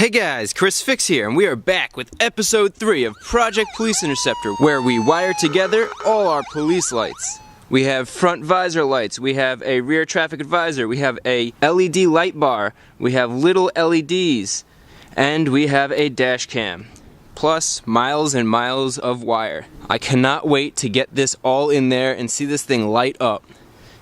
Hey guys, Chris Fix here, and we are back with episode 3 of Project Police Interceptor, where we wire together all our police lights. We have front visor lights, we have a rear traffic advisor, we have a LED light bar, we have little LEDs, and we have a dash cam. Plus, miles and miles of wire. I cannot wait to get this all in there and see this thing light up.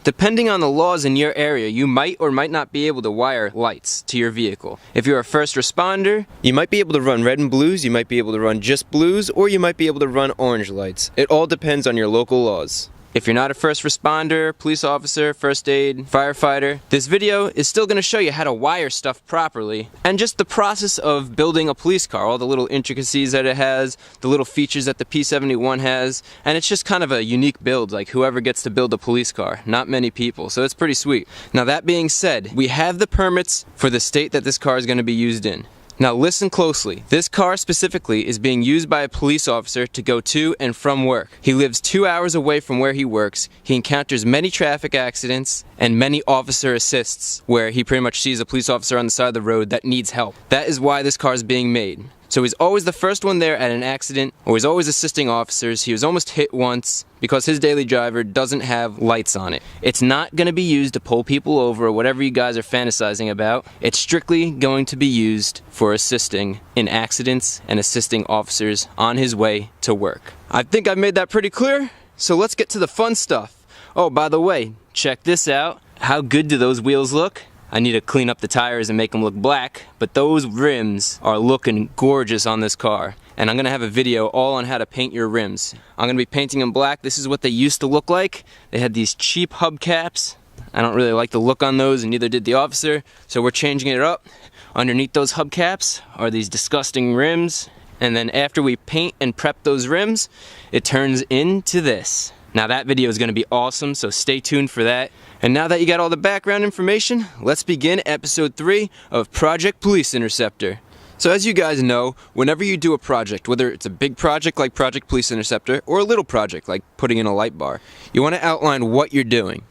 Depending on the laws in your area, you might or might not be able to wire lights to your vehicle. If you're a first responder, you might be able to run red and blues, you might be able to run just blues, or you might be able to run orange lights. It all depends on your local laws. If you're not a first responder, police officer, first aid, firefighter, this video is still going to show you how to wire stuff properly and just the process of building a police car, all the little intricacies that it has, the little features that the P71 has, and it's just kind of a unique build, like whoever gets to build a police car. Not many people, so it's pretty sweet. Now that being said, we have the permits for the state that this car is going to be used in. Now listen closely. This car specifically is being used by a police officer to go to and from work. He lives 2 hours away from where he works. He encounters many traffic accidents and many officer assists where he pretty much sees a police officer on the side of the road that needs help. That is why this car is being made. So he's always the first one there at an accident, or he's always assisting officers. He was almost hit once because his daily driver doesn't have lights on it. It's not going to be used to pull people over or whatever you guys are fantasizing about. It's strictly going to be used for assisting in accidents and assisting officers on his way to work. I think I've made that pretty clear, so let's get to the fun stuff. Oh, by the way, check this out. How good do those wheels look? I need to clean up the tires and make them look black, but those rims are looking gorgeous on this car. And I'm going to have a video all on how to paint your rims. I'm going to be painting them black. This is what they used to look like. They had these cheap hubcaps. I don't really like the look on those, and neither did the officer, so we're changing it up. Underneath those hubcaps are these disgusting rims, and then after we paint and prep those rims, it turns into this. Now that video is going to be awesome, so stay tuned for that. And now that you got all the background information, let's begin episode 3 of Project Police Interceptor. So as you guys know, whenever you do a project, whether it's a big project like Project Police Interceptor or a little project like putting in a light bar, you want to outline what you're doing.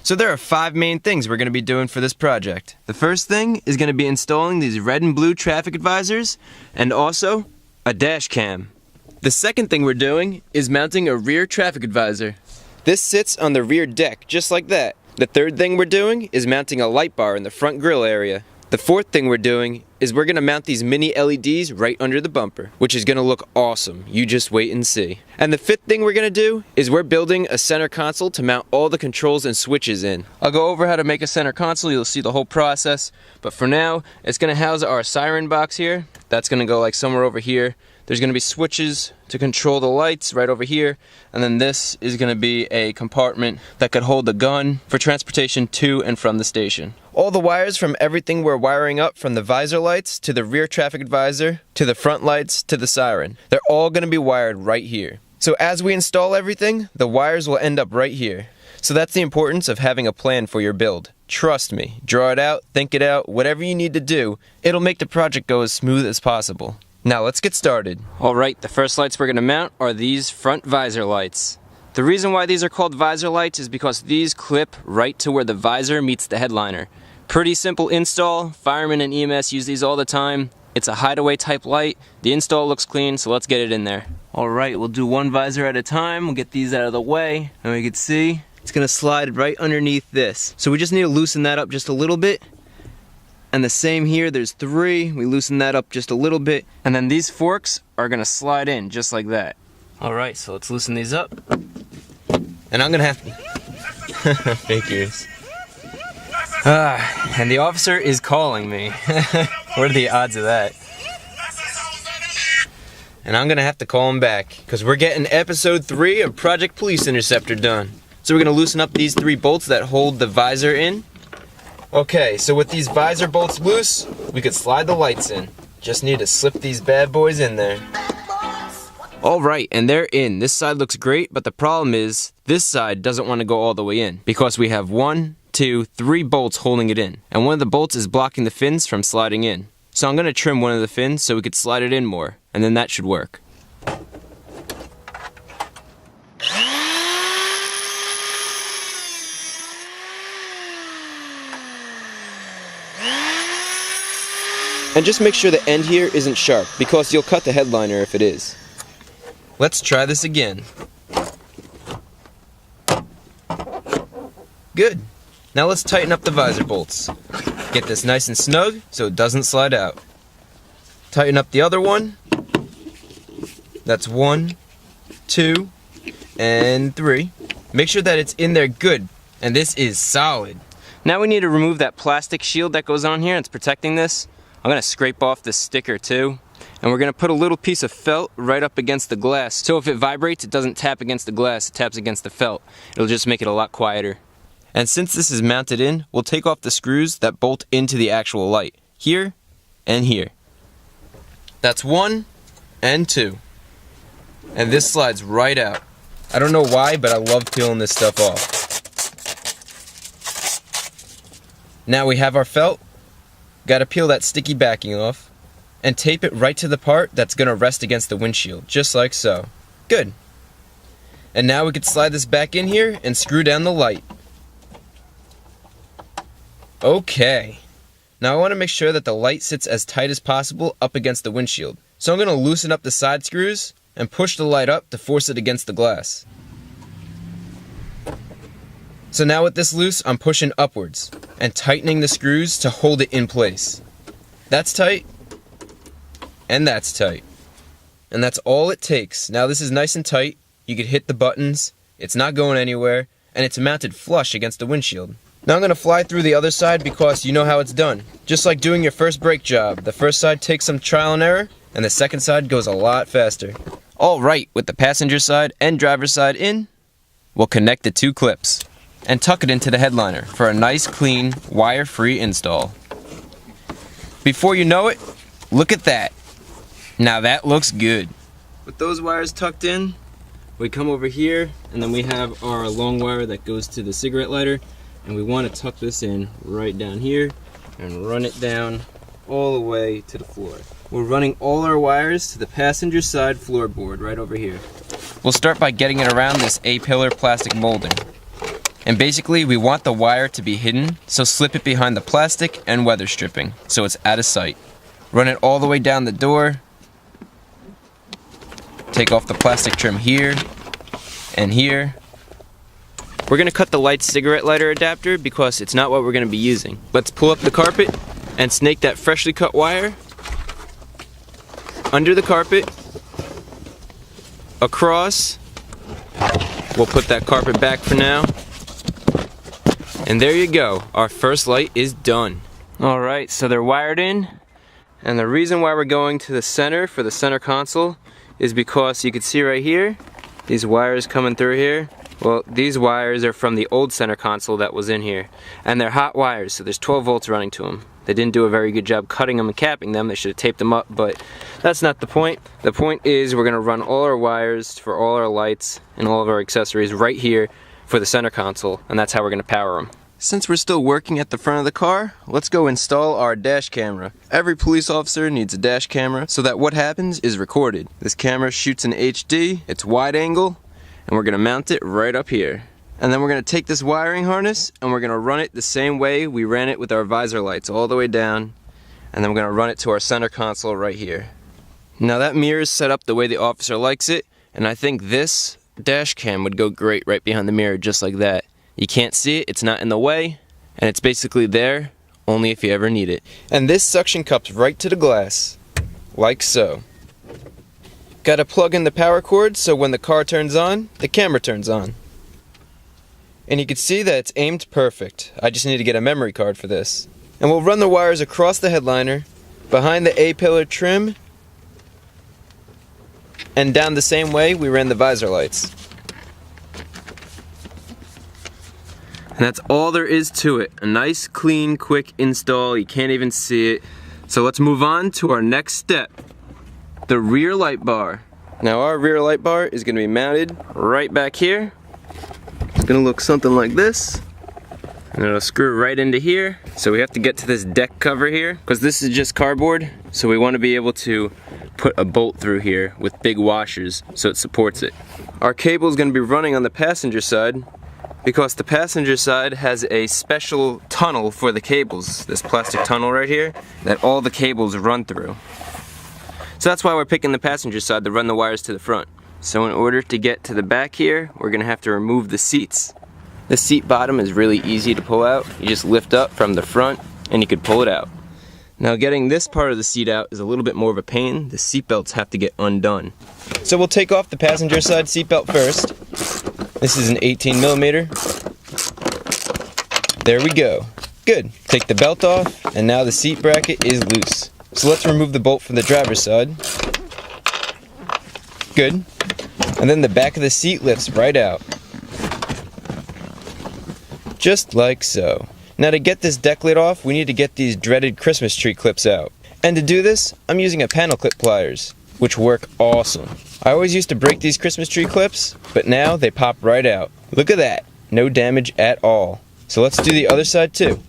So there are 5 main things we're going to be doing for this project. The first thing is going to be installing these red and blue traffic advisors and also a dash cam. The second thing we're doing is mounting a rear traffic advisor. This sits on the rear deck, just like that. The third thing we're doing is mounting a light bar in the front grille area. The fourth thing we're doing is we're going to mount these mini LEDs right under the bumper, which is going to look awesome. You just wait and see. And the fifth thing we're going to do is we're building a center console to mount all the controls and switches in. I'll go over how to make a center console, you'll see the whole process, but for now, it's going to house our siren box here. That's going to go like somewhere over here. There's going to be switches to control the lights right over here, and then this is going to be a compartment that could hold the gun for transportation to and from the station. All the wires from everything we're wiring up, from the visor lights to the rear traffic advisor to the front lights to the siren, they're all going to be wired right here. So as we install everything, the wires will end up right here. So that's the importance of having a plan for your build. Trust me, draw it out, think it out, whatever you need to do, it'll make the project go as smooth as possible. Now let's get started. Alright, the first lights we're going to mount are these front visor lights. The reason why these are called visor lights is because these clip right to where the visor meets the headliner. Pretty simple install, firemen and EMS use these all the time. It's a hideaway type light. The install looks clean, so let's get it in there. Alright, we'll do one visor at a time. We'll get these out of the way, and we can see it's going to slide right underneath this. So we just need to loosen that up just a little bit. And the same here, there's 3, we loosen that up just a little bit, and then these forks are gonna slide in just like that. Alright, so let's loosen these up. And I'm gonna have to... Figures. And the officer is calling me. What are the odds of that? And I'm gonna have to call him back, because we're getting episode 3 of Project Police Interceptor done. So we're gonna loosen up these 3 bolts that hold the visor in. Okay, so with these visor bolts loose, we could slide the lights in. Just need to slip these bad boys in there. Alright, and they're in. This side looks great, but the problem is, this side doesn't want to go all the way in, because we have 1, 2, 3 bolts holding it in, and one of the bolts is blocking the fins from sliding in. So I'm going to trim one of the fins so we could slide it in more, and then that should work. And just make sure the end here isn't sharp, because you'll cut the headliner if it is. Let's try this again. Good. Now let's tighten up the visor bolts. Get this nice and snug so it doesn't slide out. Tighten up the other one. That's 1, 2, and 3. Make sure that it's in there good, and this is solid. Now we need to remove that plastic shield that goes on here. It's protecting this. I'm going to scrape off this sticker too. And we're going to put a little piece of felt right up against the glass. So if it vibrates, it doesn't tap against the glass, it taps against the felt. It'll just make it a lot quieter. And since this is mounted in, we'll take off the screws that bolt into the actual light. Here and here. That's 1 and 2. And this slides right out. I don't know why, but I love peeling this stuff off. Now we have our felt. Gotta peel that sticky backing off and tape it right to the part that's gonna rest against the windshield, just like so. Good. And now we can slide this back in here and screw down the light. Okay. Now I want to make sure that the light sits as tight as possible up against the windshield. So I'm going to loosen up the side screws and push the light up to force it against the glass. So now with this loose, I'm pushing upwards and tightening the screws to hold it in place. That's tight, and that's tight. And that's all it takes. Now this is nice and tight. You can hit the buttons, it's not going anywhere, and it's mounted flush against the windshield. Now I'm going to fly through the other side because you know how it's done. Just like doing your first brake job. The first side takes some trial and error, and the second side goes a lot faster. Alright, with the passenger side and driver's side in, we'll connect the 2 clips and tuck it into the headliner for a nice clean, wire-free install. Before you know it, look at that. Now that looks good. With those wires tucked in, we come over here, and then we have our long wire that goes to the cigarette lighter. And we want to tuck this in right down here and run it down all the way to the floor. We're running all our wires to the passenger side floorboard right over here. We'll start by getting it around this A-pillar plastic molding. And basically we want the wire to be hidden, so slip it behind the plastic and weather stripping so it's out of sight. Run it all the way down the door. Take off the plastic trim here and here. We're going to cut the light cigarette lighter adapter because it's not what we're going to be using. Let's pull up the carpet and snake that freshly cut wire under the carpet, across. We'll put that carpet back for now. And there you go, our first light is done. Alright, so they're wired in, and the reason why we're going to the center for the center console is because you can see right here, these wires coming through here. Well, these wires are from the old center console that was in here, and they're hot wires, so there's 12 volts running to them. They didn't do a very good job cutting them and capping them. They should have taped them up, but that's not the point. The point is we're going to run all our wires for all our lights and all of our accessories right here for the center console, and that's how we're going to power them. Since we're still working at the front of the car, let's go install our dash camera. Every police officer needs a dash camera so that what happens is recorded. This camera shoots in HD, it's wide angle, and we're going to mount it right up here. And then we're going to take this wiring harness and we're going to run it the same way we ran it with our visor lights, all the way down, and then we're going to run it to our center console right here. Now that mirror is set up the way the officer likes it, and I think this dash cam would go great right behind the mirror, just like that. You can't see it, it's not in the way, and it's basically there only if you ever need it. And this suction cups right to the glass, like so. Gotta plug in the power cord so when the car turns on, the camera turns on. And you can see that it's aimed perfect. I just need to get a memory card for this. And we'll run the wires across the headliner, behind the A-pillar trim, and down the same way we ran the visor lights. And that's all there is to it. A nice, clean, quick install. You can't even see it. So let's move on to our next step. The rear light bar. Now our rear light bar is going to be mounted right back here. It's going to look something like this. And it'll screw right into here. So we have to get to this deck cover here, because this is just cardboard. So we want to be able to put a bolt through here with big washers so it supports it. Our cable is going to be running on the passenger side because the passenger side has a special tunnel for the cables, this plastic tunnel right here, that all the cables run through. So that's why we're picking the passenger side to run the wires to the front. So in order to get to the back here, we're going to have to remove the seats. The seat bottom is really easy to pull out. You just lift up from the front and you can pull it out. Now getting this part of the seat out is a little bit more of a pain. The seat belts have to get undone. So we'll take off the passenger side seat belt first. This is an 18mm. There we go. Good. Take the belt off, and now the seat bracket is loose. So let's remove the bolt from the driver's side. Good. And then the back of the seat lifts right out. Just like so. Now to get this deck lid off, we need to get these dreaded Christmas tree clips out. And to do this, I'm using a panel clip pliers, which work awesome. I always used to break these Christmas tree clips, but now they pop right out. Look at that. No damage at all. So let's do the other side too.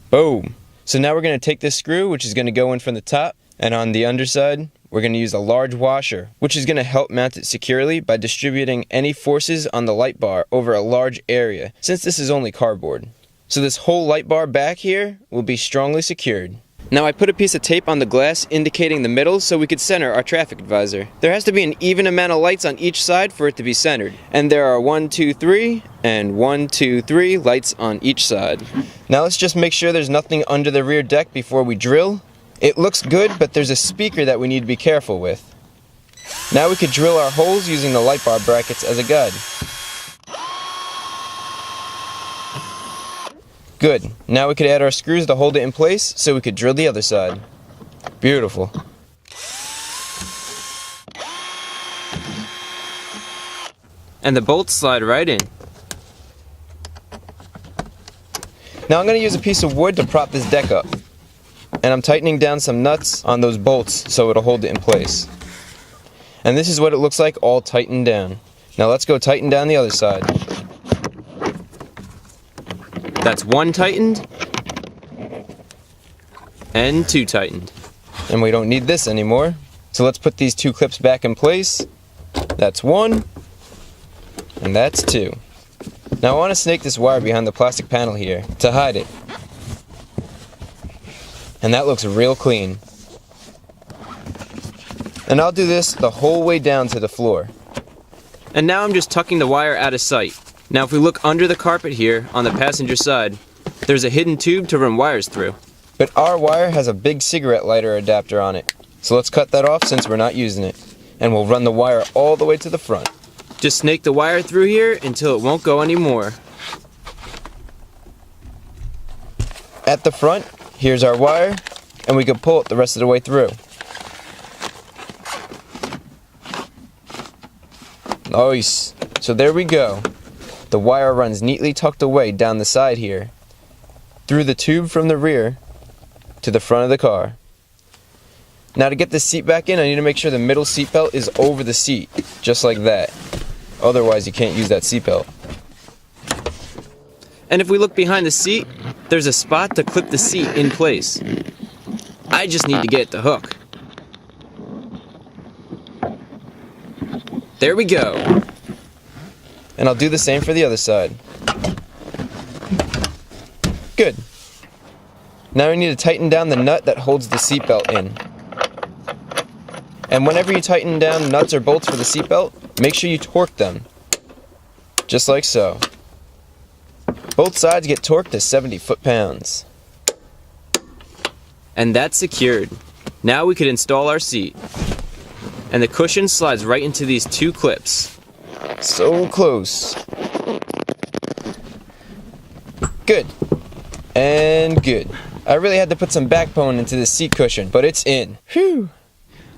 Boom. So now we're going to take this screw, which is going to go in from the top, and on the underside, we're going to use a large washer, which is going to help mount it securely by distributing any forces on the light bar over a large area, since this is only cardboard. So this whole light bar back here will be strongly secured. Now I put a piece of tape on the glass indicating the middle so we could center our traffic advisor. There has to be an even amount of lights on each side for it to be centered. And there are 1, 2, 3, and 1, 2, 3 lights on each side. Now let's just make sure there's nothing under the rear deck before we drill. It looks good, but there's a speaker that we need to be careful with. Now we could drill our holes using the light bar brackets as a guide. Good. Now we could add our screws to hold it in place so we could drill the other side. Beautiful. And the bolts slide right in. Now I'm going to use a piece of wood to prop this deck up. And I'm tightening down some nuts on those bolts so it'll hold it in place. And this is what it looks like all tightened down. Now let's go tighten down the other side. That's 1 tightened and 2 tightened. And we don't need this anymore. So let's put these 2 clips back in place. That's 1 and that's 2. Now I want to snake this wire behind the plastic panel here to hide it. And that looks real clean. And I'll do this the whole way down to the floor. And now I'm just tucking the wire out of sight. Now if we look under the carpet here on the passenger side, there's a hidden tube to run wires through. But our wire has a big cigarette lighter adapter on it. So let's cut that off since we're not using it. And we'll run the wire all the way to the front. Just snake the wire through here until it won't go anymore. At the front, here's our wire, and we can pull it the rest of the way through. Nice. So there we go. The wire runs neatly tucked away down the side here, through the tube from the rear to the front of the car. Now to get this seat back in, I need to make sure the middle seat belt is over the seat, just like that. Otherwise you can't use that seat belt. And if we look behind the seat, there's a spot to clip the seat in place. I just need to get the hook. There we go. And I'll do the same for the other side. Good. Now we need to tighten down the nut that holds the seatbelt in. And whenever you tighten down nuts or bolts for the seatbelt, make sure you torque them. Just like so. Both sides get torqued to 70 foot-pounds. And that's secured. Now we could install our seat. And the cushion slides right into these 2 clips. So close. Good. And good. I really had to put some backbone into this seat cushion, but it's in. Whew.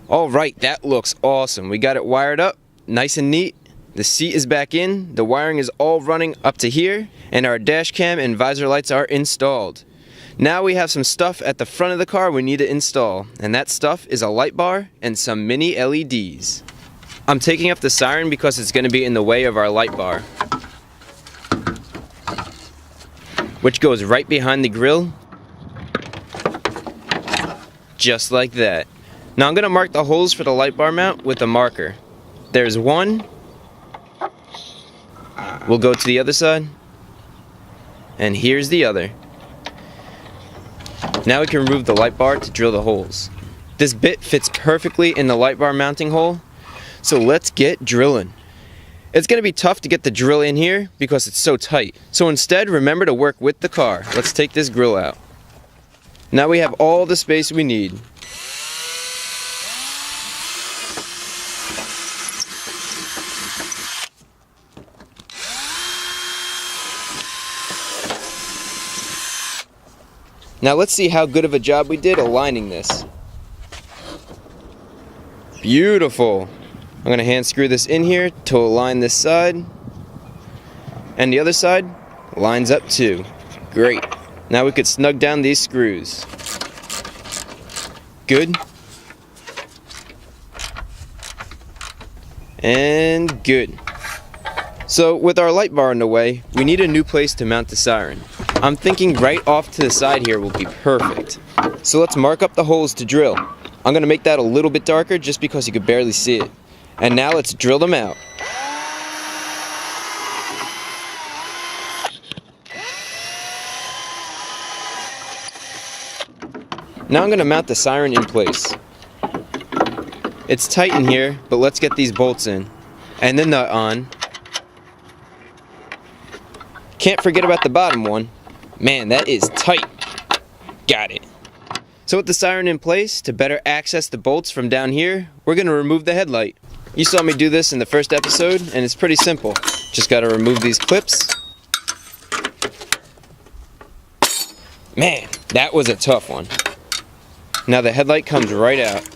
Alright, that looks awesome. We got it wired up, nice and neat. The seat is back in, the wiring is all running up to here, and our dash cam and visor lights are installed. Now we have some stuff at the front of the car we need to install, and that stuff is a light bar and some mini LEDs. I'm taking up the siren because it's going to be in the way of our light bar, which goes right behind the grill, just like that. Now I'm going to mark the holes for the light bar mount with a marker. There's 1, We'll go to the other side. And here's the other. Now we can remove the light bar to drill the holes. This bit fits perfectly in the light bar mounting hole, so let's get drilling. It's going to be tough to get the drill in here because it's so tight. So instead, remember to work with the car. Let's take this grill out. Now we have all the space we need. Now let's see how good of a job we did aligning this. Beautiful. I'm going to hand screw this in here to align this side. And the other side lines up too. Great. Now we could snug down these screws. Good. And good. So with our light bar in the way, we need a new place to mount the siren. I'm thinking right off to the side here will be perfect. So let's mark up the holes to drill. I'm going to make that a little bit darker just because you could barely see it. And now let's drill them out. Now I'm going to mount the siren in place. It's tight in here, but let's get these bolts in. And the nut on. Can't forget about the bottom one. Man, that is tight. Got it. So with the siren in place, to better access the bolts from down here, we're going to remove the headlight. You saw me do this in the first episode, and it's pretty simple. Just got to remove these clips. Man, that was a tough one. Now the headlight comes right out.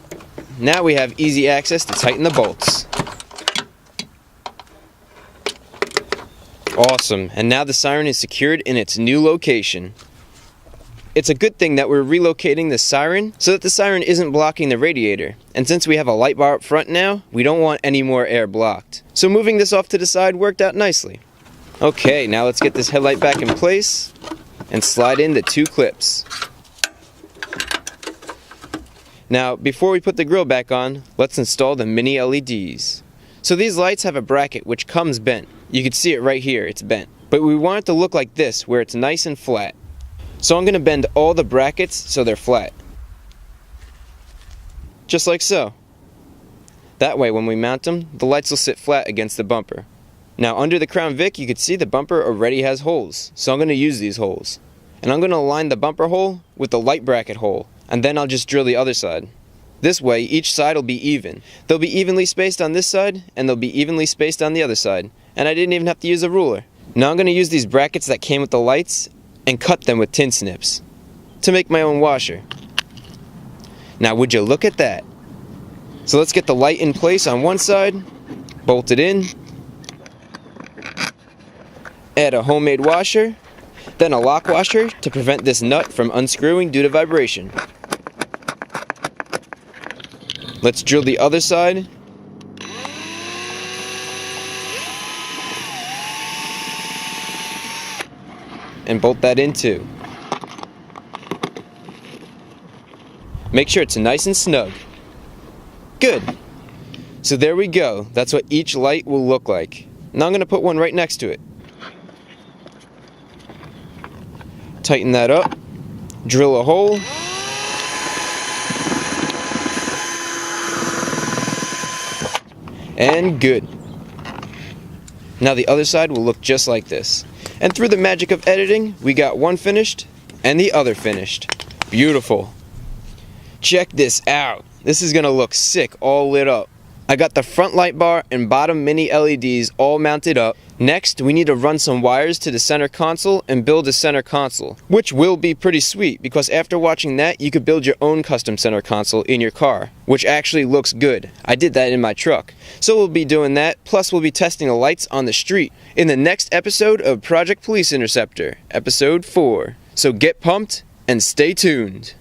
Now we have easy access to tighten the bolts. Awesome, and now the siren is secured in its new location. It's a good thing that we're relocating the siren so that the siren isn't blocking the radiator. And since we have a light bar up front now, we don't want any more air blocked. So moving this off to the side worked out nicely. Okay, now let's get this headlight back in place and slide in the two clips. Now, before we put the grill back on, let's install the mini LEDs. So these lights have a bracket which comes bent. You can see it right here, it's bent. But we want it to look like this, where it's nice and flat. So I'm going to bend all the brackets so they're flat. Just like so. That way when we mount them, the lights will sit flat against the bumper. Now under the Crown Vic, you can see the bumper already has holes. So I'm going to use these holes. And I'm going to align the bumper hole with the light bracket hole. And then I'll just drill the other side. This way, each side will be even. They'll be evenly spaced on this side, and they'll be evenly spaced on the other side. And I didn't even have to use a ruler. Now I'm going to use these brackets that came with the lights and cut them with tin snips to make my own washer. Now would you look at that? So let's get the light in place on one side, bolt it in, add a homemade washer, then a lock washer to prevent this nut from unscrewing due to vibration. Let's drill the other side. And bolt that in too. Make sure it's nice and snug. Good. So there we go. That's what each light will look like. Now I'm going to put one right next to it. Tighten that up. Drill a hole. And good. Now the other side will look just like this. And through the magic of editing, we got one finished and the other finished. Beautiful. Check this out. This is gonna look sick all lit up. I got the front light bar and bottom mini LEDs all mounted up. Next, we need to run some wires to the center console and build a center console, which will be pretty sweet because after watching that, you could build your own custom center console in your car, which actually looks good. I did that in my truck. So we'll be doing that, plus we'll be testing the lights on the street in the next episode of Project Police Interceptor, episode 4. So get pumped and stay tuned.